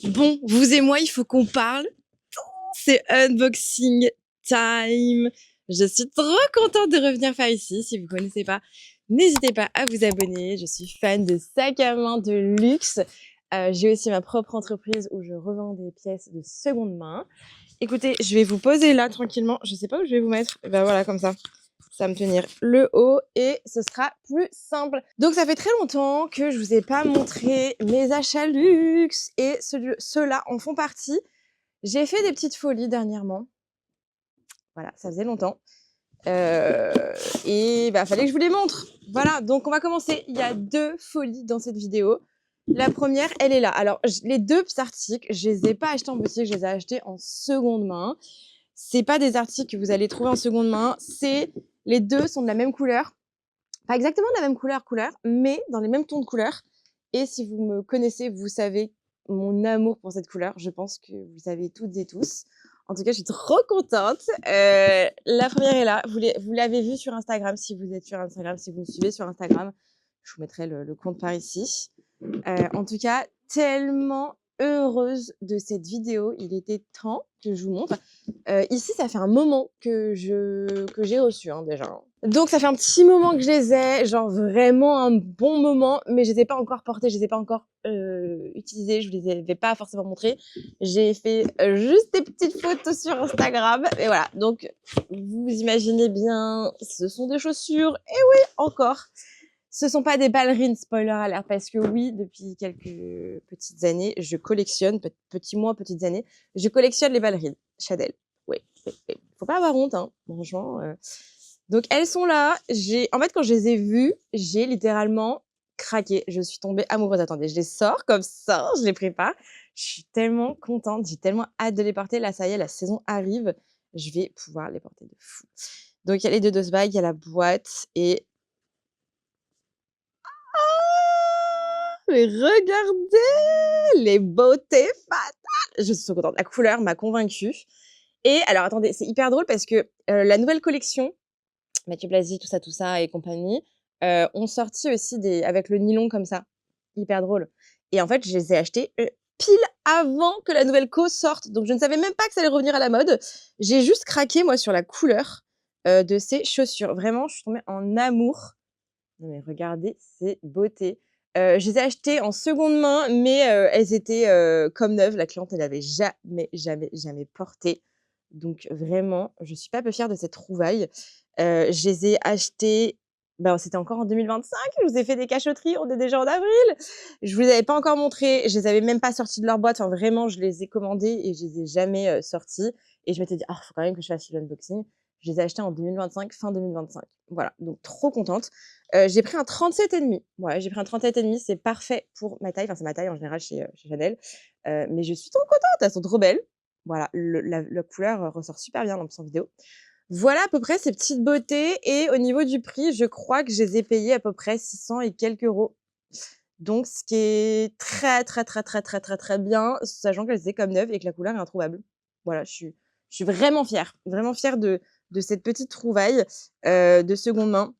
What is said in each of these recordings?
Bon, vous et moi, il faut qu'on parle. C'est unboxing time. Je suis trop contente de revenir par ici. Si vous connaissez pas, n'hésitez pas à vous abonner. Je suis fan de sacs à main de luxe. J'ai aussi ma propre entreprise où je revends des pièces de seconde main. Écoutez, je vais vous poser là tranquillement. Je sais pas où je vais vous mettre. Ben voilà, comme ça. Ça va me tenir le haut et ce sera plus simple. Donc ça fait très longtemps que je vous ai pas montré mes achats luxe et ceux-là en font partie. J'ai fait des petites folies dernièrement. Voilà, ça faisait longtemps. Et bah fallait que je vous les montre. Voilà, donc on va commencer. Il y a 2 folies dans cette vidéo. La première, elle est là. Alors les 2 articles, je les ai pas achetés en boutique, je les ai achetés en seconde main. C'est pas des articles que vous allez trouver en seconde main, les 2 sont de la même couleur. Pas exactement de la même couleur, mais dans les mêmes tons de couleur. Et si vous me connaissez, vous savez mon amour pour cette couleur. Je pense que vous savez toutes et tous. En tout cas, je suis trop contente. La première est là. Vous l'avez vue sur Instagram, si vous êtes sur Instagram, si vous me suivez sur Instagram. Je vous mettrai le compte par ici. En tout cas, tellement heureuse de cette vidéo. Il était temps que je vous montre. Ici, ça fait un moment que j'ai reçu déjà. Donc, ça fait un petit moment que je les ai, genre vraiment un bon moment, mais je les ai pas encore portés, je les ai pas encore utilisés, je les avais pas forcément montrés. J'ai fait juste des petites photos sur Instagram, et voilà. Donc, vous imaginez bien, ce sont des chaussures, et oui, encore. Ce sont pas des ballerines, spoiler alert, parce que oui, depuis quelques petites années, je collectionne, petits mois, petites années, je collectionne les ballerines Chanel. Oui, faut pas avoir honte, hein, franchement. Donc elles sont là. En fait, quand je les ai vues, j'ai littéralement craqué. Je suis tombée amoureuse. Attendez, je les sors comme ça, je les prépare. Je suis tellement contente, j'ai tellement hâte de les porter. Là, ça y est, la saison arrive. Je vais pouvoir les porter de fou. Donc il y a les 2 dose bags, il y a la boîte et mais regardez les beautés fatales! Je suis trop contente. La couleur m'a convaincue. Et alors attendez, c'est hyper drôle parce que, la nouvelle collection, Mathieu Blasi, tout ça et compagnie, ont sorti aussi avec le nylon comme ça. Hyper drôle. Et en fait, je les ai achetés, pile avant que la nouvelle co sorte. Donc je ne savais même pas que ça allait revenir à la mode. J'ai juste craqué moi sur la couleur, de ces chaussures. Vraiment, je suis tombée en amour. Non mais regardez ces beautés. Je les ai achetées en seconde main, mais elles étaient, comme neuves. La cliente, elle avait jamais, jamais, jamais porté. Donc vraiment, je suis pas peu fière de cette trouvaille. Je les ai achetées, ben, c'était encore en 2025. Je vous ai fait des cachotteries, on est déjà en avril. Je vous les avais pas encore montrées, je les avais même pas sorties de leur boîte. Enfin vraiment, je les ai commandées et je les ai jamais, sorties et je m'étais dit: «Ah, faut quand même que je fasse l'unboxing». Je les ai achetées en 2025, fin 2025. Voilà, donc trop contente. J'ai pris un 37,5. Ouais, j'ai pris un 37,5, c'est parfait pour ma taille. Enfin, c'est ma taille en général chez Chanel. Mais je suis trop contente, elles sont trop belles. Voilà, la couleur, ressort super bien en plus en vidéo. Voilà à peu près ces petites beautés et au niveau du prix, je crois que je les ai payées à peu près 600 et quelques euros. Donc ce qui est très, très, très, très, très, très, très bien, sachant qu'elles étaient comme neuves et que la couleur est introuvable. Voilà, je suis vraiment fière de cette petite trouvaille, de seconde main.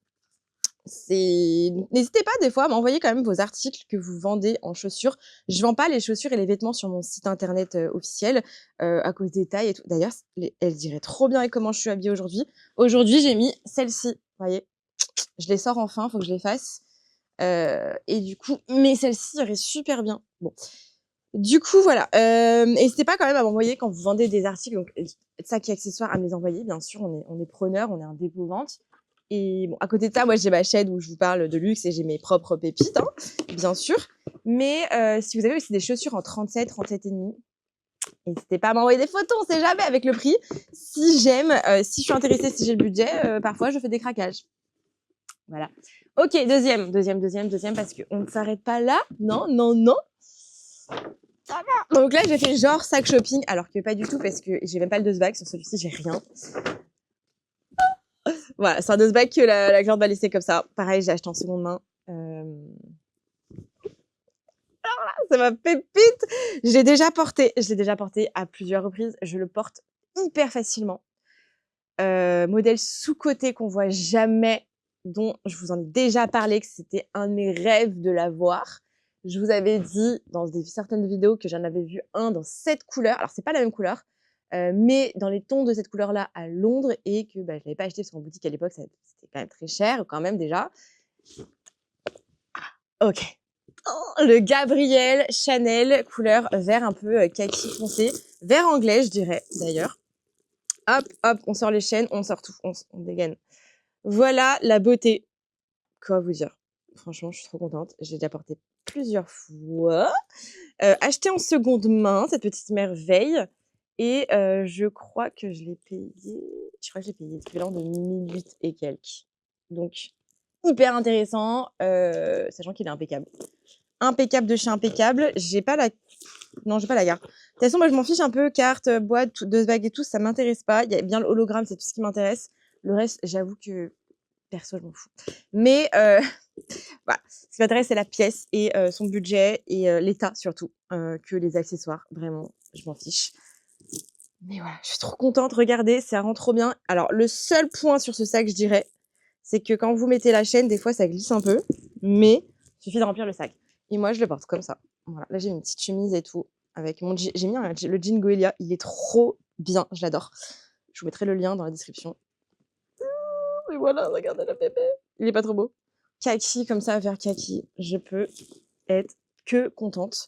N'hésitez pas des fois à m'envoyer quand même vos articles que vous vendez en chaussures. Je vends pas les chaussures et les vêtements sur mon site internet, officiel, à cause des tailles et tout. D'ailleurs, elles iraient trop bien avec comment je suis habillée aujourd'hui. Aujourd'hui, j'ai mis celle-ci, vous voyez? Je les sors enfin, faut que je les fasse, et du coup mais celle-ci irait super bien. Bon, du coup, voilà, n'hésitez pas quand même à m'envoyer quand vous vendez des articles, donc sacs et accessoires, à me les envoyer, bien sûr, on est preneurs, on est un dépôt-vente. Et bon, à côté de ça, moi, j'ai ma chaîne où je vous parle de luxe et j'ai mes propres pépites, hein, bien sûr. Mais si vous avez aussi des chaussures en 37,5, n'hésitez pas à m'envoyer des photos, on sait jamais avec le prix. Si j'aime, si je suis intéressée, si j'ai le budget, parfois je fais des craquages. Voilà. OK, deuxième, parce qu'on ne s'arrête pas là. Non, non, non. Donc là, j'ai fait genre sac shopping, alors que pas du tout, parce que j'ai même pas le dose bag. Sur celui-ci, j'ai rien. Voilà, c'est un dose bag que la cliente va laisser comme ça. Pareil, j'ai acheté en seconde main. C'est ma pépite. Je l'ai déjà porté à plusieurs reprises. Je le porte hyper facilement. Modèle sous-coté qu'on voit jamais, dont je vous en ai déjà parlé, que c'était un de mes rêves de l'avoir. Je vous avais dit dans certaines vidéos que j'en avais vu un dans cette couleur. Alors, c'est pas la même couleur, mais dans les tons de cette couleur-là à Londres et que bah, je l'avais pas acheté parce qu'en boutique à l'époque, c'était quand même très cher, quand même déjà. Ok. Oh, le Gabriel Chanel, couleur vert un peu kaki foncé, vert anglais, je dirais d'ailleurs. Hop, hop, on sort les chaînes, on sort tout, on dégaine. Voilà la beauté. Quoi vous dire? Franchement, je suis trop contente. J'ai déjà porté plusieurs fois. Acheté en seconde main, cette petite merveille. Et je crois que je l'ai payé. Je crois que j'ai payé l'équivalent de 1008 et quelques. Donc, hyper intéressant, sachant qu'il est impeccable. Impeccable de chez impeccable. J'ai pas la. Non, j'ai pas la carte. De toute façon, moi, je m'en fiche un peu. Carte, boîte, de bague et tout, ça m'intéresse pas. Il y a bien le hologramme, c'est tout ce qui m'intéresse. Le reste, j'avoue que perso, je m'en fous. Mais voilà, ce qui m'intéresse, c'est la pièce et son budget et l'état surtout, que les accessoires. Vraiment, je m'en fiche. Mais voilà, je suis trop contente. Regardez, ça rend trop bien. Alors, le seul point sur ce sac, je dirais, c'est que quand vous mettez la chaîne, des fois, ça glisse un peu. Mais il suffit de remplir le sac. Et moi, je le porte comme ça. Voilà, là, j'ai une petite chemise et tout. Avec mon j'ai mis le jean Goelia. Il est trop bien. Je l'adore. Je vous mettrai le lien dans la description. Et voilà, regardez le bébé. Il est pas trop beau? Kaki, comme ça, vert kaki. Je peux être que contente.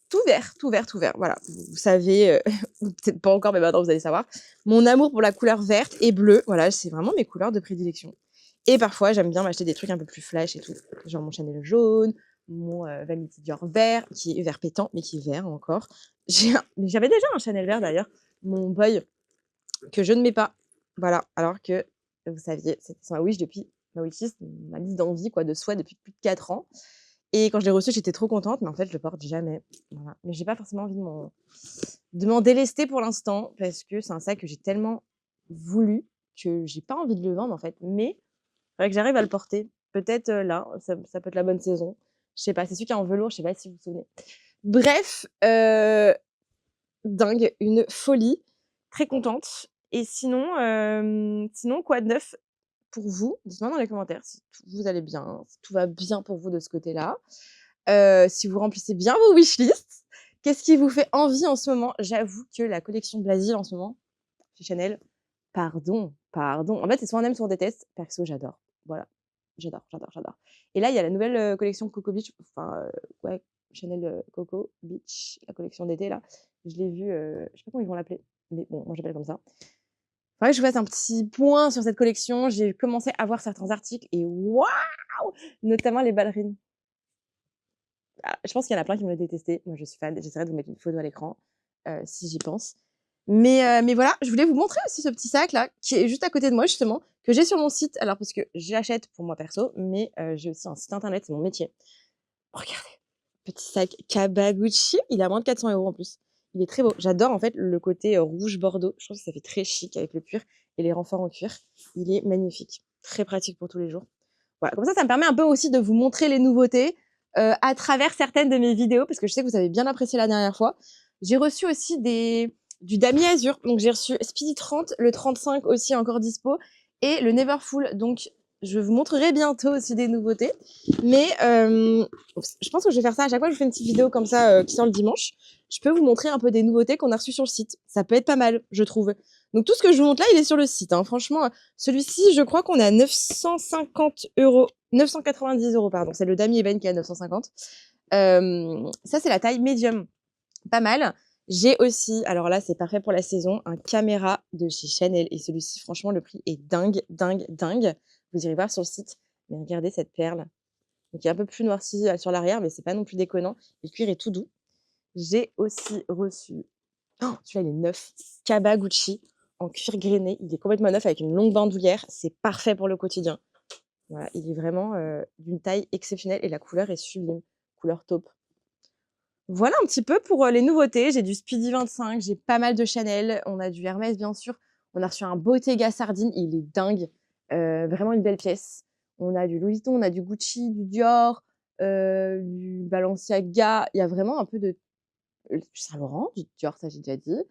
Tout vert, tout vert, tout vert. Voilà, vous savez, ou peut-être pas encore, mais maintenant vous allez savoir. Mon amour pour la couleur verte et bleue, voilà, c'est vraiment mes couleurs de prédilection. Et parfois, j'aime bien m'acheter des trucs un peu plus flash et tout. Genre mon Chanel jaune, mon Vanity Dior vert, qui est vert pétant, mais qui est vert encore. J'avais déjà un Chanel vert d'ailleurs, mon boy, que je ne mets pas. Voilà, alors que vous saviez, c'était sur ma wish depuis ma wishlist, ma liste d'envie quoi, de souhaits depuis plus de 4 ans. Et quand je l'ai reçu, j'étais trop contente, mais en fait, je le porte jamais. Voilà. Mais j'ai pas forcément envie de m'en délester pour l'instant, parce que c'est un sac que j'ai tellement voulu que j'ai pas envie de le vendre en fait. Mais il faudrait que j'arrive à le porter. Peut-être là, ça peut être la bonne saison. Je sais pas, c'est celui qui est en velours, je sais pas si vous vous souvenez. Bref, dingue, une folie, très contente. Et sinon quoi de neuf pour vous? Dites-moi dans les commentaires si vous allez bien, si tout va bien pour vous de ce côté-là. Si vous remplissez bien vos wishlists. Qu'est-ce qui vous fait envie en ce moment? J'avoue que la collection Blasil en ce moment, chez Chanel, pardon, pardon. En fait, c'est soit on aime, soit on déteste. Perso, j'adore. Voilà, j'adore, j'adore, j'adore. Et là, il y a la nouvelle collection Coco Beach, enfin, ouais, Chanel Coco Beach, la collection d'été là. Je l'ai vue, je sais pas comment ils vont l'appeler, mais bon, moi j'appelle comme ça. Faudrait que je fasse un petit point sur cette collection. J'ai commencé à voir certains articles et waouh! Notamment les ballerines. Ah, je pense qu'il y en a plein qui vont le détester. Moi, je suis fan. J'essaierai de vous mettre une photo à l'écran, si j'y pense. Mais voilà, je voulais vous montrer aussi ce petit sac-là, qui est juste à côté de moi, justement, que j'ai sur mon site. Alors, parce que j'achète pour moi perso, mais j'ai aussi un site internet, c'est mon métier. Regardez, petit sac Kabaguchi. Il est à moins de 400 € en plus. Il est très beau. J'adore, en fait, le côté rouge bordeaux. Je trouve que ça fait très chic avec le cuir et les renforts en cuir. Il est magnifique. Très pratique pour tous les jours. Voilà, comme ça me permet un peu aussi de vous montrer les nouveautés à travers certaines de mes vidéos, parce que je sais que vous avez bien apprécié la dernière fois. J'ai reçu aussi du Damier Azur, donc j'ai reçu Speedy 30, le 35 aussi encore dispo, et le Neverfull. Donc je vous montrerai bientôt aussi des nouveautés. Mais je pense que je vais faire ça à chaque fois que je fais une petite vidéo comme ça qui sort le dimanche. Je peux vous montrer un peu des nouveautés qu'on a reçues sur le site. Ça peut être pas mal, je trouve. Donc tout ce que je vous montre là, il est sur le site. Hein. Franchement, celui-ci, je crois qu'on est à 950 €. 990 €, pardon. C'est le Damier Ebene qui est à 950. Ça, c'est la taille médium. Pas mal. J'ai aussi, alors là, c'est parfait pour la saison, un caméra de chez Chanel. Et celui-ci, franchement, le prix est dingue, dingue, dingue. Vous irez voir sur le site. Mais regardez cette perle. Donc, il est un peu plus noirci sur l'arrière, mais c'est pas non plus déconnant. Le cuir est tout doux. J'ai aussi reçu, oh, celui-là, il est neuf, Kabaguchi en cuir grainé. Il est complètement neuf avec une longue bandoulière. C'est parfait pour le quotidien. Voilà, il est vraiment d'une taille exceptionnelle et la couleur est sublime. Couleur taupe. Voilà un petit peu pour les nouveautés. J'ai du Speedy 25, j'ai pas mal de Chanel, on a du Hermès bien sûr. On a reçu un Bottega Sardine, il est dingue. Vraiment une belle pièce. On a du Louis Vuitton, on a du Gucci, du Dior, du Balenciaga. Il y a vraiment un peu de Saint-Laurent, du Dior, ça j'ai déjà dit.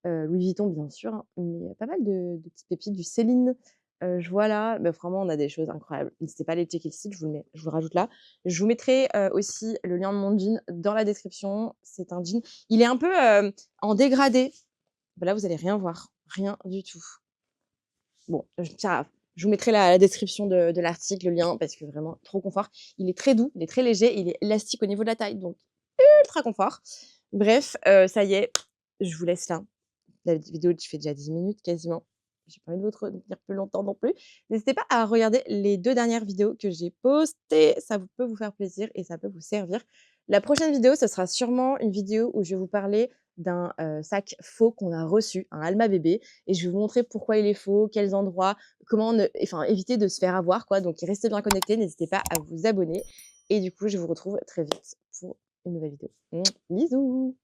Louis Vuitton bien sûr, hein, mais pas mal de petites pépites, du Céline. Je vois là, bah, vraiment on a des choses incroyables. N'hésitez pas à aller checker le site, je vous le rajoute là. Je vous mettrai, aussi le lien de mon jean dans la description. C'est un jean il est un peu, en dégradé. Bah, là, vous allez rien voir, rien du tout. Bon, je vous mettrai la description de l'article, le lien, parce que vraiment trop confort. Il est très doux, il est très léger, il est élastique au niveau de la taille, donc ultra confort. Bref, ça y est, je vous laisse là. La vidéo fait déjà 10 minutes quasiment. J'ai pas envie de vous retenir plus longtemps non plus. N'hésitez pas à regarder les 2 dernières vidéos que j'ai postées, ça peut vous faire plaisir et ça peut vous servir. La prochaine vidéo, ce sera sûrement une vidéo où je vais vous parler d'un, sac faux qu'on a reçu, un Alma bébé, et je vais vous montrer pourquoi il est faux, quels endroits, comment éviter de se faire avoir quoi. Donc restez bien connectés, n'hésitez pas à vous abonner et du coup, je vous retrouve très vite pour une nouvelle vidéo. Bisous!